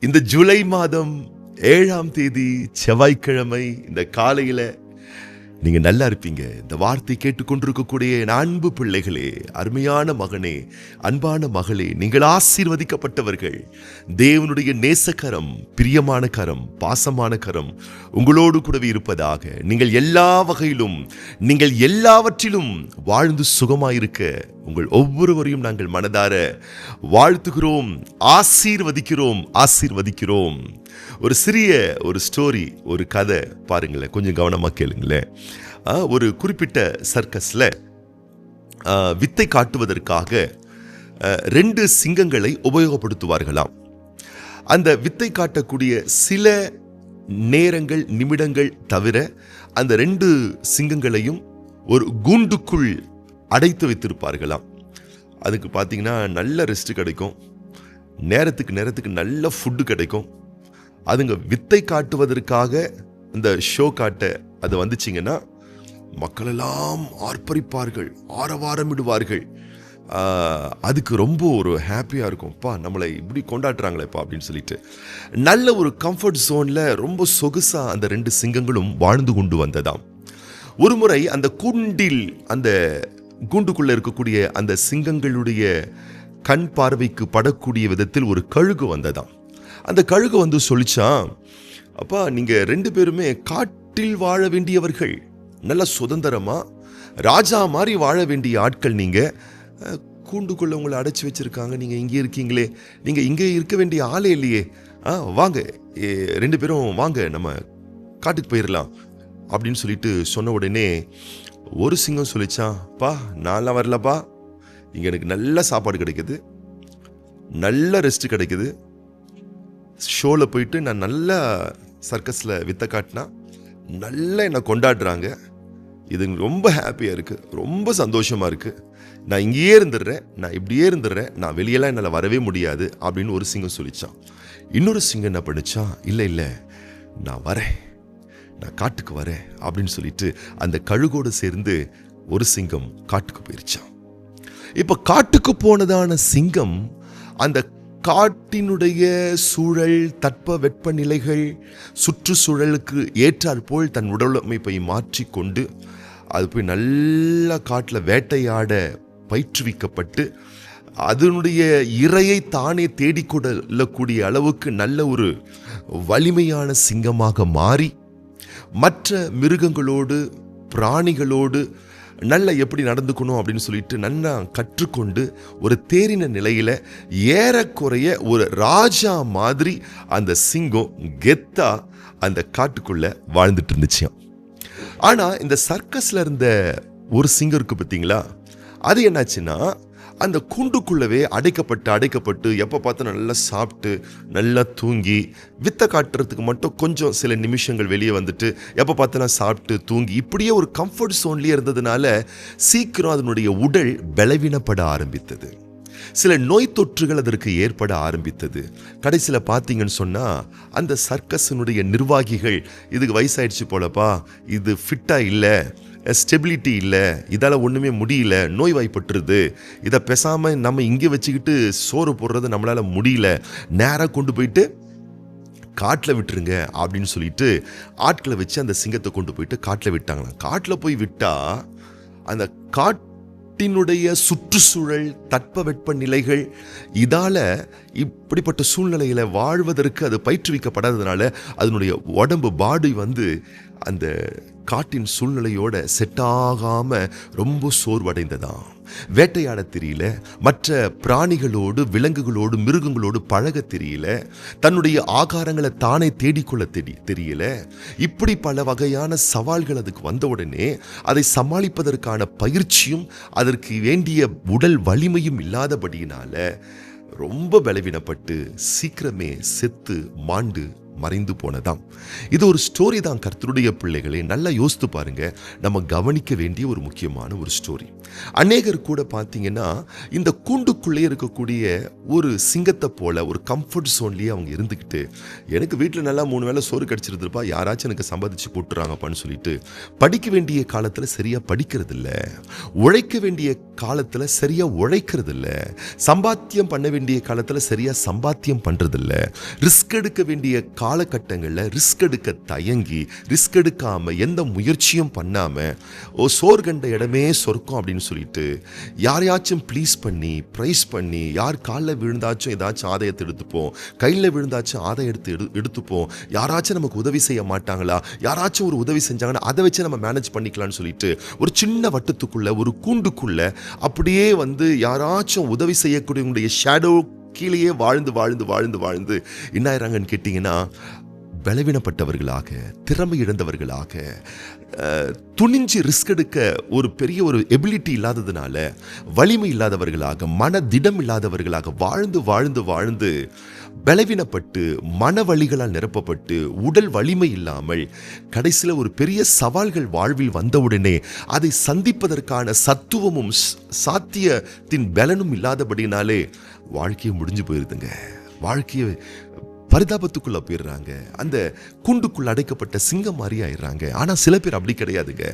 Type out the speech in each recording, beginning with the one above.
இந்த ஜூலை மாதம் 7ஆம் தேதி செவ்வாய்க்கிழமை இந்த காலையில நீங்க நல்லா இருப்பீங்க. இந்த வார்த்தை கேட்டுக்கொண்டிருக்கக்கூடிய என் அன்பு பிள்ளைகளே, அருமையான மகனே, அன்பான மகளே, நீங்கள் ஆசீர்வதிக்கப்பட்டவர்கள். தேவனுடைய நேசக்கரம், பிரியமான கரம், பாசமான கரம் உங்களோடு கூடவே இருப்பதாக. நீங்கள் எல்லா வகையிலும், நீங்கள் எல்லாவற்றிலும் வாழ்ந்து சுகமாயிருக்க உங்கள் ஒவ்வொருவரையும் நாங்கள் மனதார வாழ்த்துகிறோம், ஆசீர்வதிக்கிறோம். ஒரு சிறிய ஸ்டோரி, ஒரு கதை பாருங்களேன், கொஞ்சம் கவனமா கேளுங்களேன். ஒரு குறிப்பிட்ட சர்க்கஸ்ல வித்தை காட்டுவதற்காக 2 சிங்கங்களை உபயோகப்படுத்துவார்களாம். அந்த வித்தை காட்டக்கூடிய சில நேரங்கள், நிமிடங்கள் தவிர அந்த 2 சிங்கங்களையும் ஒரு கூண்டுக்குள் அடைத்து வைத்திருப்பார்களாம். அதுக்கு பார்த்தீங்கன்னா நல்ல ரெஸ்ட் கிடைக்கும், நேரத்துக்கு நல்ல ஃபுட்டு கிடைக்கும். அதுங்க வித்தை காட்டுவதற்காக இந்த ஷோ காட்ட அது வந்துச்சிங்கன்னா மக்களெல்லாம் ஆர்ப்பரிப்பார்கள், ஆரவாரமிடுவார்கள். அதுக்கு ரொம்ப ஒரு ஹாப்பியாக இருக்கும். நம்மளை இப்படி கொண்டாடுறாங்களேப்பா அப்படின்னு சொல்லிட்டு நல்ல ஒரு கம்ஃபர்ட் ஜோனில் ரொம்ப சொகுசாக அந்த 2 சிங்கங்களும் வாழ்ந்து கொண்டு வந்ததாம். ஒரு முறை அந்த கூண்டுக்குள்ளே இருக்கக்கூடிய அந்த சிங்கங்களுடைய கண் பார்வைக்கு படக்கூடிய விதத்தில் ஒரு கழுகு வந்ததாம். அந்த கழுகு வந்து சொல்லிச்சான், அப்பா நீங்கள் 2 பேருமே காட்டில் வாழ வேண்டியவர்கள், நல்ல சுதந்திரமா ராஜா மாதிரி வாழ வேண்டிய ஆட்கள். நீங்கள் கூண்டுக்குள்ளே உங்களை அடைச்சி வச்சிருக்காங்க, நீங்கள் இங்கே இருக்கீங்களே, நீங்கள் இங்கே இருக்க வேண்டிய ஆளே இல்லையே. வாங்க 2 பேரும் வாங்க, நம்ம காட்டுக்கு போயிடலாம் அப்படின்னு சொல்லிட்டு சொன்ன உடனே ஒரு சிங்கம் சொல்லிச்சான், நான்லாம் வரலப்பா, இங்கே எனக்கு நல்ல சாப்பாடு கிடைக்குது, நல்ல ரெஸ்ட் கிடைக்குது, ஷோவில் போயிட்டு நான் நல்லா சர்க்கஸில் வித்தை காட்டினா நல்லா என்னை கொண்டாடுறாங்க, இது ரொம்ப ஹாப்பியாக இருக்குது, ரொம்ப சந்தோஷமாக இருக்குது, நான் இங்கேயே இருந்துடுறேன், நான் இப்படியே இருந்துடுறேன், நான் வெளியெல்லாம் என்னால் வரவே முடியாது அப்படின்னு ஒரு சிங்கம் சொல்லிச்சான். இன்னொரு சிங்கம் என்ன பண்ணிச்சான், இல்லை நான் வரேன், நான் காட்டுக்கு வரேன் அப்படின்னு சொல்லிட்டு அந்த கழுகோடு சேர்ந்து ஒரு சிங்கம் காட்டுக்கு போயிருச்சான். இப்போ காட்டுக்கு போனதான சிங்கம் அந்த காட்டினுடைய சூழல், தட்ப வெப்பநிலைகள், சுற்றுச்சூழலுக்கு ஏற்றாற் போல் தன் உடலமைப்பை மாற்றிக்கொண்டு அது போய் நல்லா காட்டில் வேட்டையாட பயிற்றுவிக்கப்பட்டு அதனுடைய இரையை தானே தேடிக்கொள்ளக்கூடிய அளவுக்கு நல்ல ஒரு வலிமையான சிங்கமாக மாறி மற்ற மிருகங்களோடு, பிராணிகளோடு நல்ல எப்படி நடந்துக்கணும் அப்படின்னு சொல்லிட்டு நல்லா கற்றுக்கொண்டு ஒரு தேறின நிலையில ஏறக்குறைய ஒரு ராஜா மாதிரி அந்த சிங்கம் கெத்தா அந்த காட்டுக்குள்ள வாழ்ந்துட்டு இருந்துச்சாம். ஆனா இந்த சர்க்கஸ்ல இருந்த ஒரு சிங்கம் இருக்கு பார்த்தீங்களா, அது என்னாச்சுன்னா அந்த கூண்டுக்குள்ளவே அடைக்கப்பட்டு எப்போ பார்த்தா நல்லா சாப்பிட்டு நல்லா தூங்கி வித்தை காட்டுறதுக்கு மட்டும் கொஞ்சம் சில நிமிஷங்கள் வெளியே வந்துட்டு எப்போ பார்த்தா சாப்பிட்டு தூங்கி இப்படியே ஒரு கம்ஃபர்ட் ஜோன்லேயே இருந்ததுனால சீக்கிரம் அதனுடைய உடல் பலவீனப்பட ஆரம்பித்தது. சில நோய் தொற்றுகள் அதற்கு ஏற்பட ஆரம்பித்தது. கடைசியில் பார்த்தீங்கன்னு சொன்னால் அந்த சர்க்கஸினுடைய நிர்வாகிகள், இதுக்கு வயசாயிடுச்சு போலப்பா, இது ஃபிட்டாக இல்லை, ஸ்டெபிலிட்டி இல்லை, இதால் ஒன்றுமே முடியல, நோய் வாய்ப்பட்டுருது, இதை பேசாமல் நம்ம இங்கே வச்சுக்கிட்டு சோறு போடுறது நம்மளால் முடியல, நேராக கொண்டு போயிட்டு காட்டில் விட்டுருங்க அப்படின்னு சொல்லிட்டு ஆட்களை வச்சு அந்த சிங்கத்தை கொண்டு போயிட்டு காட்டில் விட்டாங்களாம். காட்டில் போய் விட்டால் அந்த காட்டினுடைய சுற்றுச்சூழல், தட்பவெப்ப நிலைகள், இதால் இப்படிப்பட்ட சூழ்நிலையில் வாழ்வதற்கு அது பயிற்றுவிக்கப்படாததுனால அதனுடைய உடம்பு பாடி வந்து அந்த காட்டின் சூழ்நிலையோட செட் ஆகாம ரொம்ப சோர்வடைந்ததாம். வேட்டையாட தெரியல, மற்ற பிராணிகளோடு, விலங்குகளோடு, மிருகங்களோடு பழக தெரியல, தன்னுடைய ஆகாரங்களை தானே தேடிக்கொள்ள தெரியல. இப்படி பல வகையான சவால்கள் அதுக்கு வந்த உடனே அதை சமாளிப்பதற்கான பயிற்சியும் அதற்கு வேண்டிய உடல் வலிமையும் இல்லாதபடியினால ரொம்ப பலவீனப்பட்டு சீக்கிரமே செத்து மாண்டு மறைந்து போனதாம். இது ஒரு ஸ்டோரி தான் கர்த்தருடைய பிள்ளைகளே. நல்லா யோசித்து பாருங்க. நம்ம கவனிக்க வேண்டிய ஒரு முக்கியமான ஒரு ஸ்டோரி. அநேகர் கூட பார்த்தீங்கன்னா இந்த கூண்டுக்குள்ளே இருக்கக்கூடிய ஒரு சிங்கத்தை போல ஒரு கம்ஃபர்ட் ஜோன்லேயே அவங்க இருந்துக்கிட்டு, எனக்கு வீட்டில் நல்லா 3 வேளை சோறு கிடச்சிருதுப்பா, யாராச்சும் எனக்கு சம்பாதிச்சு போட்டுறாங்கப்பான்னு சொல்லிட்டு படிக்க வேண்டிய காலத்தில் சரியாக படிக்கிறது இல்லை, உழைக்க வேண்டிய காலத்தில் சரியாக உழைக்கிறது இல்லை, சம்பாத்தியம் பண்ண வேண்டிய காலத்தில் சரியாக சம்பாத்தியம் பண்ணுறது இல்லை, ரிஸ்க் எடுக்க வேண்டிய காலகட்டங்களில் ரிஸ்க் எடுக்க தயங்கி ரிஸ்க் எடுக்காமல் எந்த முயற்சியும் பண்ணாமல் சோறு கண்ட இடமே சொர்க்கம் அப்படின்னு சொல்லிட்டு யாரையாச்சும் ப்ளீஸ் பண்ணி ப்ரைஸ் பண்ணி, யார் காலில் விழுந்தாச்சும் ஏதாச்சும் ஆதாயத்தை எடுத்துப்போம், கையில் விழுந்தாச்சும் ஆதாயத்தை எடுத்துப்போம், யாராச்சும் நமக்கு உதவி செய்ய மாட்டாங்களா, யாராச்சும் ஒரு உதவி செஞ்சாங்கன்னா அதை வச்சு நம்ம மேனேஜ் பண்ணிக்கலாம்னு சொல்லிட்டு ஒரு சின்ன வட்டத்துக்குள்ள ஒரு கூண்டுக்குள்ள அப்படியே யாராச்சும் உதவி செய்யக்கூடியவங்களுடைய ஷேடோ கீழேயே வாழ்ந்து வாழ்ந்து வாழ்ந்து வாழ்ந்து என்ன ஆயிராங்கன்னு கேட்டிங்கன்னா, பலவீனப்பட்டவர்களாக, திறமை இழந்தவர்களாக, துணிஞ்சு ரிஸ்க் எடுக்க ஒரு பெரிய ஒரு எபிலிட்டி இல்லாததுனால வலிமை இல்லாதவர்களாக, மன திடம் இல்லாதவர்களாக வாழ்ந்து வாழ்ந்து வாழ்ந்து பலவீனப்பட்டு மன வலிகளால் நிரப்பப்பட்டு உடல் வலிமை இல்லாமல் கடைசியில் ஒரு பெரிய சவால்கள் வாழ்வில் வந்தவுடனே அதை சந்திப்பதற்கான சத்துவமும் சாத்தியத்தின் பலனும் இல்லாதபடினாலே வாழ்க்கையை முடிஞ்சு போயிருதுங்க. வாழ்க்கையை பரிதாபத்துக்குள்ள போயிடுறாங்க. அந்த கூண்டுக்குள்ள அடைக்கப்பட்ட சிங்கம் மாதிரி ஆயிடுறாங்க. ஆனால் சில பேர் அப்படி கிடையாதுங்க.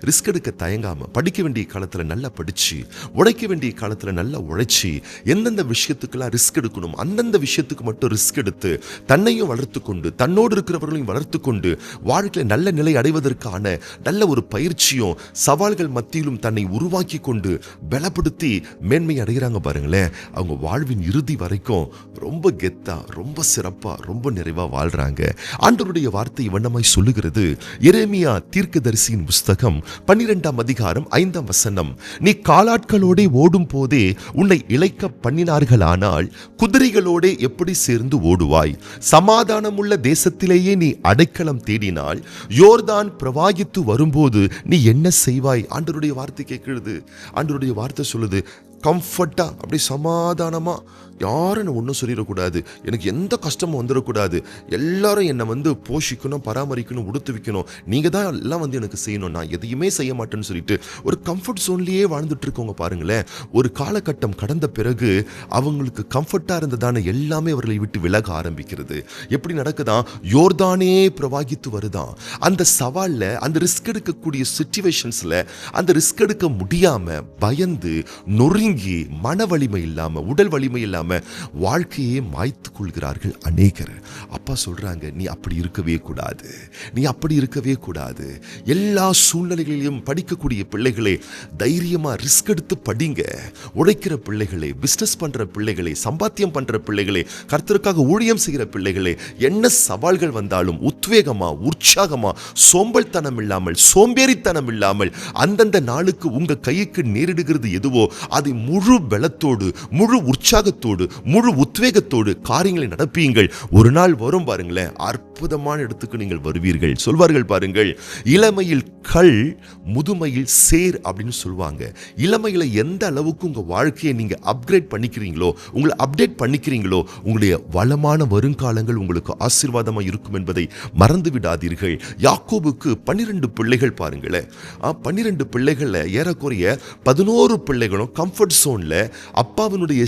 ரிஸ்க் எடுக்க தயங்காம படிக்க வேண்டிய காலத்தில் நல்லா படிச்சு, உழைக்க வேண்டிய காலத்தில் நல்லா உழைச்சி, எந்தெந்த விஷயத்துக்கெல்லாம் ரிஸ்க் எடுக்கணும் அந்தந்த விஷயத்துக்கு மட்டும் ரிஸ்க் எடுத்து தன்னையும் வளர்த்து கொண்டு தன்னோடு இருக்கிறவர்களையும் வளர்த்து கொண்டு வாழ்க்கையில் நல்ல நிலை அடைவதற்கான நல்ல ஒரு பயிற்சியும் சவால்கள் மத்தியிலும் தன்னை உருவாக்கி கொண்டு பலப்படுத்தி மேன்மை அடைகிறாங்க பாருங்களேன். அவங்க வாழ்வின் இறுதி வரைக்கும் ரொம்ப கெத்தா, ரொம்ப சிறப்பா, ரொம்ப நிறைவா வாழ்றாங்க. ஆண்டவருடைய வார்த்தை வண்ணமாய் சொல்லுகிறது. எரேமியா தீர்க்கதரிசியின் புஸ்தகம் 12ஆம் அதிகாரம் 5ஆம் வசனம், நீ காலாட்களோட ஓடும் போதே உன்னை இளைக்க பண்ணினார்களானால் குதிரைகளோட எப்படி சேர்ந்து ஓடுவாய்? சமாதானமுள்ள தேசத்திலேயே நீ அடைக்கலம் தேடினால் யோர்தான் பிரவாகித்து வரும்போது நீ என்ன செய்வாய்? ஆண்டவருடைய வார்த்தை கேட்கிறது. ஆண்டவருடைய வார்த்தை சொல்லுது, கம்ஃபர்ட்டா அப்படி சமாதானமா, யாரும் ஒன்றும் சொல்லிடக்கூடாது, எனக்கு எந்த கஷ்டமும் வந்துடக்கூடாது, எல்லாரும் என்னை போஷிக்கணும், பராமரிக்கணும், உடுத்து வைக்கணும், நீங்கள் தான் எல்லாம் எனக்கு செய்யணும், நான் எதையுமே செய்ய மாட்டேன்னு சொல்லிட்டு ஒரு கம்ஃபர்ட் ஜோன்லேயே வாழ்ந்துட்டு இருக்கவங்க பாருங்களேன். ஒரு காலகட்டம் கடந்த பிறகு அவங்களுக்கு கம்ஃபர்ட்டாக இருந்ததான எல்லாமே அவர்களை விட்டு விலக ஆரம்பிக்கிறது. எப்படி நடக்குதான்? யோர்தானே பிரவாகித்து வருதான். அந்த சவாலில், அந்த ரிஸ்க் எடுக்கக்கூடிய சிச்சுவேஷன்ஸில் அந்த ரிஸ்க் எடுக்க முடியாமல் பயந்து நொறுங்கி மன வலிமை இல்லாமல் உடல் வலிமை இல்லாமல் வாழ்க்கையே மாய்த்து கொள்கிறார்கள் அநேகர். அப்பா சொல்றாங்க, நீ அப்படி இருக்கவே கூடாது, நீ அப்படி இருக்கவே கூடாது. எல்லா சூழ்நிலைகளிலும் படிக்கக்கூடிய பிள்ளைகளே தைரியமா ரிஸ்க் எடுத்து படிங்க. உழைக்கிற பிள்ளைகளே, பிசினஸ் பண்ற பிள்ளைகளே, சம்பாத்தியம் பண்ற பிள்ளைகளே, கர்த்தருக்காக ஊழியம் செய்கிற பிள்ளைகளே, என்ன சவால்கள் வந்தாலும் உத்வேகமா, உற்சாகமா, சோம்பல்தனம் இல்லாமல், சோம்பேறித்தனம் இல்லாமல் அந்தந்த நாளுக்கு உங்க கைக்கு நேரிடுகிறது எதுவோ அதை முழு பலத்தோடு, முழு உற்சாகத்தோடு, முழு உத்வேகத்தோடு காரியங்களை நடப்பீங்கள். ஒரு நாள் வரும் பாருங்களேன், அற்புதமான இடத்துக்கு நீங்கள் வருவீர்கள். சொல்வார்கள் பாருங்கள், இளமையில் கல், முதுமையில் சேர் அப்படின்னு சொல்லுவாங்க. இளமையில எந்த அளவுக்கு உங்க வாழ்க்கையை நீங்க அப்கிரேட் பண்ணிக்கிறீங்களோ, உங்களை அப்டேட் பண்ணிக்கிறீங்களோ, உங்களுடைய வளமான வருங்காலங்கள் உங்களுக்கு ஆசீர்வாதமாக இருக்கும் என்பதை மறந்து விடாதீர்கள். யாக்கோபுக்கு 12 பிள்ளைகள் பாருங்களேன். 12 பிள்ளைகள்ல ஏறக்குறைய 11 பிள்ளைகளும் கம்ஃபர்ட் ஜோன்ல, அப்பாவினுடைய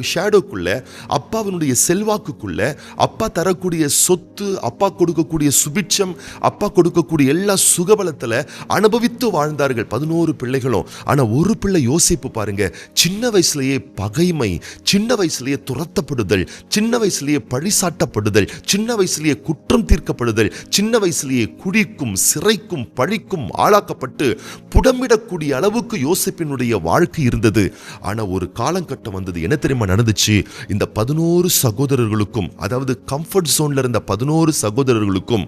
ஷேடோக்குள்ள, அப்பாவினுடைய செல்வாக்குக்குள்ள, அப்பா தரக்கூடிய சொத்து, அப்பா கொடுக்கக்கூடிய சுபிட்சம், அப்பா கொடுக்கக்கூடிய எல்லா சுகபலத்துல அனுபவித்து வாழ்ந்தார்கள் 11 பிள்ளைகளும். ஆனா ஒரு பிள்ளை யோசிப்பு பாருங்க, சின்ன வயசுலயே பகைமை, சின்ன வயசுலயே துரத்தப்படுதல், சின்ன வயசுலயே பழிசாட்டப்படுதல், சின்ன வயசுலயே குற்றம் தீர்க்கப்படுதல், சின்ன வயசுலயே குடிக்கும், சிறைக்கும், பழிக்கும் ஆளாக்கப்பட்டு புடமிடக்கூடிய அளவுக்கு யோசிப்பினுடைய வாழ்க்கை இருந்தது. ஆனா ஒரு காலகட்டம் வந்தது. என்ன தெரியுமா நடந்துச்சு? இந்த 11 சகோதரர்களுக்கும், அதாவது கம்ஃபர்ட் ஜோன்ல இருந்த 11 சகோதரர்களுக்கும்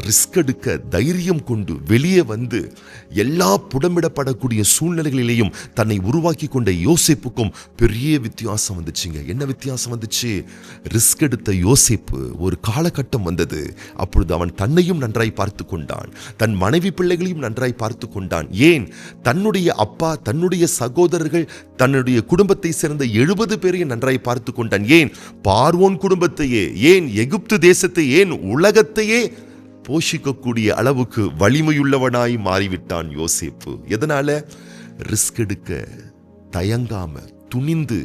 ரிஸ்க் எடுக்க தைரியம் கொண்டு வெளியே வந்து எல்லா புடமிடப்படக்கூடிய சூழ்நிலைகளிலேயும் தன்னை உருவாக்கி கொண்ட யோசேப்புக்கும் பெரிய வித்தியாசம் வந்துச்சுங்க. என்ன வித்தியாசம் வந்துச்சு? ரிஸ்க் எடுத்த யோசேப்பு ஒரு காலகட்டம் வந்தது, அப்பொழுது அவன் தன்னையும் நன்றாய் பார்த்து கொண்டான், தன் மனைவி பிள்ளைகளையும் நன்றாய் பார்த்து கொண்டான். ஏன்? தன்னுடைய அப்பா, தன்னுடைய சகோதரர்கள், தன்னுடைய குடும்பத்தை சேர்ந்த 70 பேரையும் நன்றாய் பார்த்து கொண்டான். ஏன்? பார்வோன் குடும்பத்தையே, ஏன் எகிப்து தேசத்தை, ஏன் உலகத்தையே போஷிக்கக்கூடிய அளவுக்கு வலிமையுள்ளவனாய் மாறிவிட்டான் யோசேப்பு. எதனால? ரிஸ்க் எடுக்க தயங்காம, துணிந்து,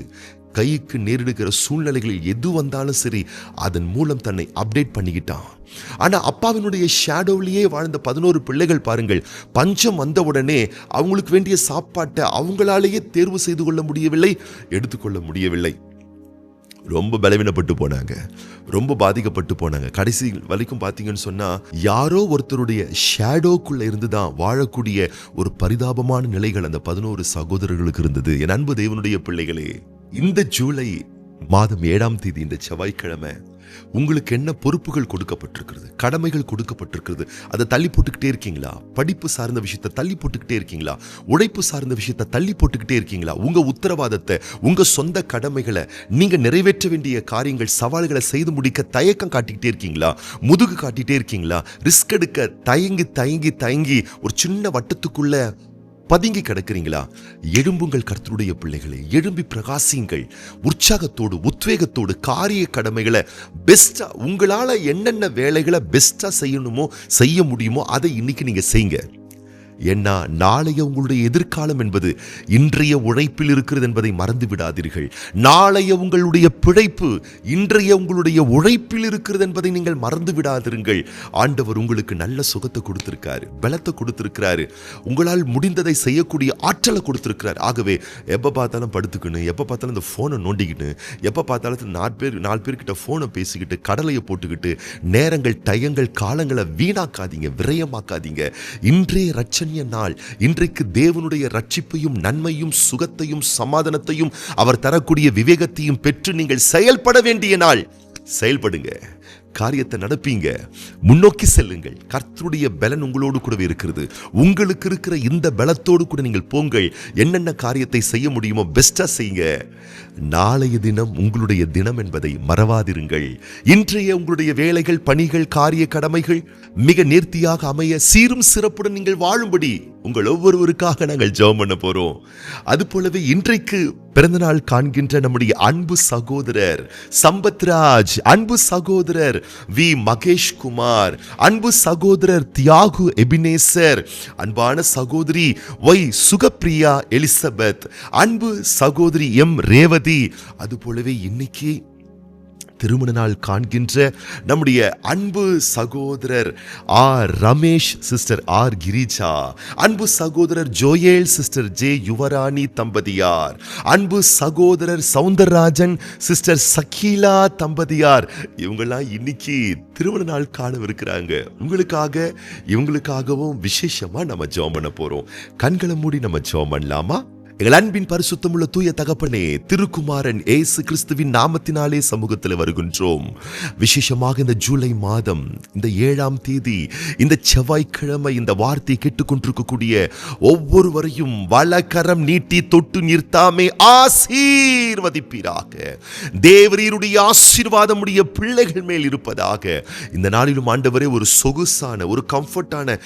கைக்கு நேரிடுகிற சூழ்நிலைகளில் எது வந்தாலும் சரி அதன் மூலம் தன்னை அப்டேட் பண்ணிக்கிட்டான். ஆனா அப்பாவினுடைய ஷேடோவிலேயே வாழ்ந்த 11 பிள்ளைகள் பாருங்கள், பஞ்சம் வந்த உடனே அவங்களுக்கு வேண்டிய சாப்பாட்டை அவங்களாலேயே தேர்வு செய்து கொள்ள முடியவில்லை, எடுத்துக்கொள்ள முடியவில்லை. ரொம்ப பலவீனப்பட்டு போனாங்க, ரொம்ப பாதிக்கப்பட்டு போனாங்க. கடைசி வரைக்கும் பார்த்தீங்கன்னு சொன்னா யாரோ ஒருத்தருடைய ஷேடோக்குள்ள இருந்துதான் வாழக்கூடிய ஒரு பரிதாபமான நிலைகள் அந்த 11 சகோதரர்களுக்கு இருந்தது. என் அன்பு தேவனுடைய பிள்ளைகளே, இந்த ஜூலை மாதம் 7ஆம் தேதி, இந்த செவ்வாய்க்கிழமை உங்களுக்கு என்ன பொறுப்புகள் கொடுக்கப்பட்டிருக்கிறது, கடமைகள் கொடுக்கப்பட்டிருக்கிறது, அதை தள்ளி போட்டுக்கிட்டே இருக்கீங்களா? படிப்பு சார்ந்த விஷயத்தை தள்ளி போட்டுக்கிட்டே இருக்கீங்களா? உழைப்பு சார்ந்த விஷயத்தை தள்ளி போட்டுக்கிட்டே இருக்கீங்களா? உங்க உத்தரவாதத்தை, உங்க சொந்த கடமைகளை, நீங்க நிறைவேற்ற வேண்டிய காரியங்கள், சவால்களை செய்து முடிக்க தயக்கம் காட்டிக்கிட்டே இருக்கீங்களா? முதுகு காட்டிகிட்டே இருக்கீங்களா? ரிஸ்க் எடுக்க தயங்கி தயங்கி தயங்கி ஒரு சின்ன வட்டத்துக்குள்ள பதுங்கி கிடக்கிறீங்களா? எழும்புங்கள் கர்த்தருடைய பிள்ளைகளை, எழும்பி பிரகாசியுங்கள். உற்சாகத்தோடு, உத்வேகத்தோடு காரிய கடமைகளை பெஸ்டா, உங்களால என்னென்ன வேலைகளை பெஸ்டா செய்யணுமோ, செய்ய முடியுமோ அதை இன்னைக்கு நீங்க செய்யுங்க. ஏன்னா நாளைய உங்களுடைய எதிர்காலம் என்பது இன்றைய உழைப்பில் இருக்கிறது என்பதை மறந்து விடாதீர்கள். நாளைய உங்களுடைய பிழைப்பு இன்றைய உங்களுடைய உழைப்பில் இருக்கிறது என்பதை நீங்கள் மறந்து விடாதிருங்கள். ஆண்டவர் உங்களுக்கு நல்ல சுகத்தை கொடுத்திருக்காரு, பலத்தை கொடுத்திருக்கிறாரு, உங்களால் முடிந்ததை செய்யக்கூடிய ஆற்றலை கொடுத்திருக்கிறார். ஆகவே எப்போ பார்த்தாலும் படுத்துக்கணும், எப்போ பார்த்தாலும் இந்த ஃபோனை நோண்டிக்கிட்டு, எப்போ பார்த்தாலும் 4 பேர்கிட்ட ஃபோனை பேசிக்கிட்டு, கடலையை போட்டுக்கிட்டு நேரங்கள், டயங்கள், காலங்களை வீணாக்காதீங்க, விரயமாக்காதீங்க. இன்றைய ரட்சண நாள், இன்றைக்கு தேவனுடைய ரட்சிப்பையும் நன்மையும் சுகத்தையும் சமாதானத்தையும் அவர் தரக்கூடிய விவேகத்தையும் பெற்று நீங்கள் செயல்பட வேண்டிய நாள். செயல்படுங்க, காரியத்தை நடப்பீங்க, முன்னோக்கி செல்லுங்கள். கர்த்தருடைய பலன் உங்களோடு கூடவே இருக்கிறது. உங்களுக்கு இருக்கிற இந்த பலத்தோடு கூட நீங்கள் போங்கள். என்னென்ன காரியத்தை செய்ய முடியுமோ பெஸ்டா செய்யுங்க. நாளைய தினம் உங்களுடைய தினம் என்பதை மறவாதிருங்கள். இன்றைய உங்களுடைய வேலைகள், பணிகள், காரிய கடமைகள் மிக நேர்த்தியாக அமைய, சீரும் சிறப்புடன் நீங்கள் வாழும்படி உங்கள் ஒவ்வொருவருக்காக நாங்கள் ஜெபம் பண்ண போறோம். அது போலவே இன்றைக்கு பிறந்தநாள் காண்கின்ற நம்முடைய அன்பு சகோதரர் சம்பத்ராஜ், அன்பு சகோதரர் வி மகேஷ்குமார், அன்பு சகோதரர் தியாகு எபினேசர், அன்பான சகோதரி ஒய் சுகப்பிரியா எலிசபெத், அன்பு சகோதரி எம் ரேவதி, அது போலவே இன்னைக்கு திருமண நாள் காண்கின்ற நம்முடைய அன்பு சகோதரர் R Ramesh, sister R Girija, அன்பு சகோதரர் ஜோயேல், சிஸ்டர் ஜே யுவராணி தம்பதியார், அன்பு சகோதரர் சவுந்தரராஜன், சிஸ்டர் சக்கீலா தம்பதியார், இவங்கெல்லாம் இன்னைக்கு திருமண நாள் காணவிருக்கிறாங்க. உங்களுக்காக, இவங்களுக்காகவும் விசேஷமா நம்ம ஜெபம் பண்ண போறோம். கண்களை மூடி நம்ம ஜெபம் பண்ணலாமா? எங்கள் அன்பின் பரிசுத்தமுள்ள தூய தகப்பனே, திருக்குமாரன் இயேசு கிறிஸ்துவின் நாமத்தினாலே சமூகத்தில் வருகின்றோம். விசேஷமாக இந்த ஜூலை மாதம், இந்த 7ஆம் தேதி, இந்த செவ்வாய்க்கிழமை, இந்த வார்த்தை கேட்டுக்கொண்டிருக்கக்கூடிய ஒவ்வொருவரையும் வலக்கரம் நீட்டி தொட்டு நிறுத்தாமே ஆசீர்வதிப்பீராக. தேவரீருடைய ஆசீர்வாதம் உடைய பிள்ளைகள் மேல் இருப்பதாக. இந்த நாளிலும் ஆண்டவரே ஒரு சொகுசான, ஒரு கம்ஃபர்டான,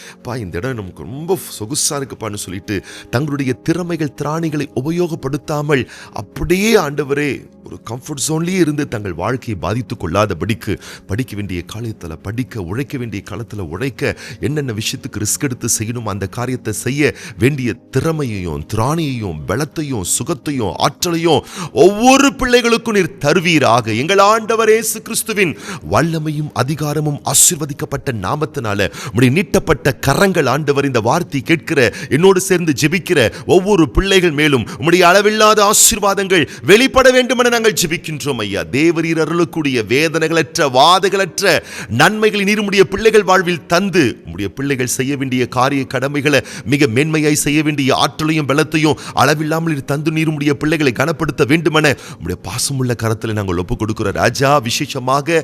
இந்த இடம் நமக்கு ரொம்ப சொகுசா இருக்குப்பான்னு சொல்லிட்டு தங்களுடைய திறமைகள், திராணிகளை உபயோகப்படுத்தாமல் அப்படியே ஆண்டவரே ஒரு கம்ஃபர்ட் ஜோன்லயே இருந்து தங்கள் வாழ்க்கையை பாதித்துக் கொள்ளாதபடிக்கு, படிக்க வேண்டிய காலத்தில் படிக்க, உழைக்க வேண்டிய காலத்தில் உழைக்க, என்னென்ன விஷயத்துக்கு ரிஸ்க் எடுத்து செய்யணும் அந்த காரியத்தை செய்ய வேண்டிய திறமையையும், திராணியையும், பலத்தையும், சுகத்தையும், ஆற்றலையும் ஒவ்வொரு பிள்ளைகளுக்கும் நீர் தருவீராக. எங்கள் ஆண்டவர் இயேசு கிறிஸ்துவின் வல்லமையும் அதிகாரமும் ஆசீர்வதிக்கப்பட்ட நாமத்தினால உம்முடைய நீட்டப்பட்ட கரங்கள் ஆண்டவர் இந்த வார்த்தை கேட்கிற, என்னோடு சேர்ந்து ஜெபிக்கிற ஒவ்வொரு பிள்ளைகள் மேலும் உம்முடைய அளவில்லாத ஆசீர்வாதங்கள் வெளிப்பட வேண்டும் என நாங்கள் ஜெபிக்கின்றோம் ஐயா. தேவரீர் அருளக்கூடிய வேதனைகளற்ற வாதைகளற்ற நன்மைகளை நீர் உம்முடைய பிள்ளைகள் வாழ்வில் தந்து உம்முடைய பிள்ளைகள் செய்ய வேண்டிய காரிய கடமைகளை மிக மேன்மையாய் செய்ய வேண்டிய ஆற்றலையும் பலத்தையும் அளவில்லாமல் நீர் தந்து நீர் உம்முடைய பிள்ளைகளை கனப்படுத்த வேண்டுமென உம்முடைய பாசமுள்ள கரத்தில் நாங்கள் ஒப்புக் கொடுக்கிறோம் ராஜா. விசேஷமாக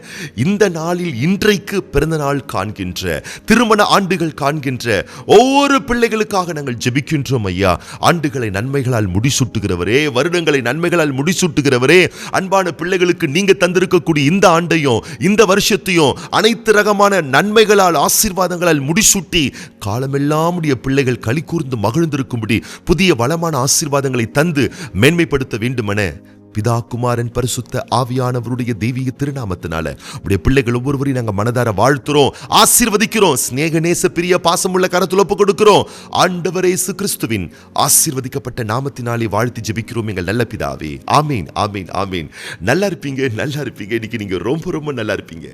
இந்த நாளில் இன்றைக்கு பிறந்த நாள் காண்கின்ற, திருமண ஆண்டுகள் காண்கின்ற ஒவ்வொரு பிள்ளைகளுக்காக நாங்கள் ஜெபிக்கின்றோம் ஐயா. ஆண்டுகளை நன்மைகளால் முடிசூட்டுகிறவரே, வருடங்களை நன்மைகளால் முடிசூட்டுகிறவரே, அன்பான பிள்ளைகளுக்கு நீங்க தந்திருக்கக்கூடிய இந்த ஆண்டையும் இந்த வருஷத்தையும் அனைத்து ரகமான நன்மைகளால் ஆசீர்வாதங்களால் முடிசூட்டி காலமெல்லாம் உடைய பிள்ளைகள் களி கூர்ந்து மகிழ்ந்திருக்கும்படி புதிய வளமான ஆசீர்வாதங்களை தந்து மேன்மைப்படுத்த வேண்டுமென பிதா குமாரன் பரிசுத்த ஆவியானவருடைய தெய்வீக திருநாமத்தினால உடைய பிள்ளைகள் ஒவ்வொருவரையும் நாங்கள் மனதார வாழ்த்துறோம், ஆசீர்வதிக்கிறோம். ஸ்நேக நேச பிரிய பாசமுள்ள கரத்தில் ஒப்புக் கொடுக்கிறோம். ஆண்டவர் இயேசு கிறிஸ்துவின் ஆசீர்வதிக்கப்பட்ட நாமத்தினாலே வாழ்த்தி ஜெபிக்கிறோம் எங்கள் நல்ல பிதாவே. ஆமீன், ஆமீன், ஆமீன். நல்லா இருப்பீங்க, நல்லா இருப்பீங்க. இன்னைக்கு நீங்க ரொம்ப ரொம்ப நல்லா இருப்பீங்க.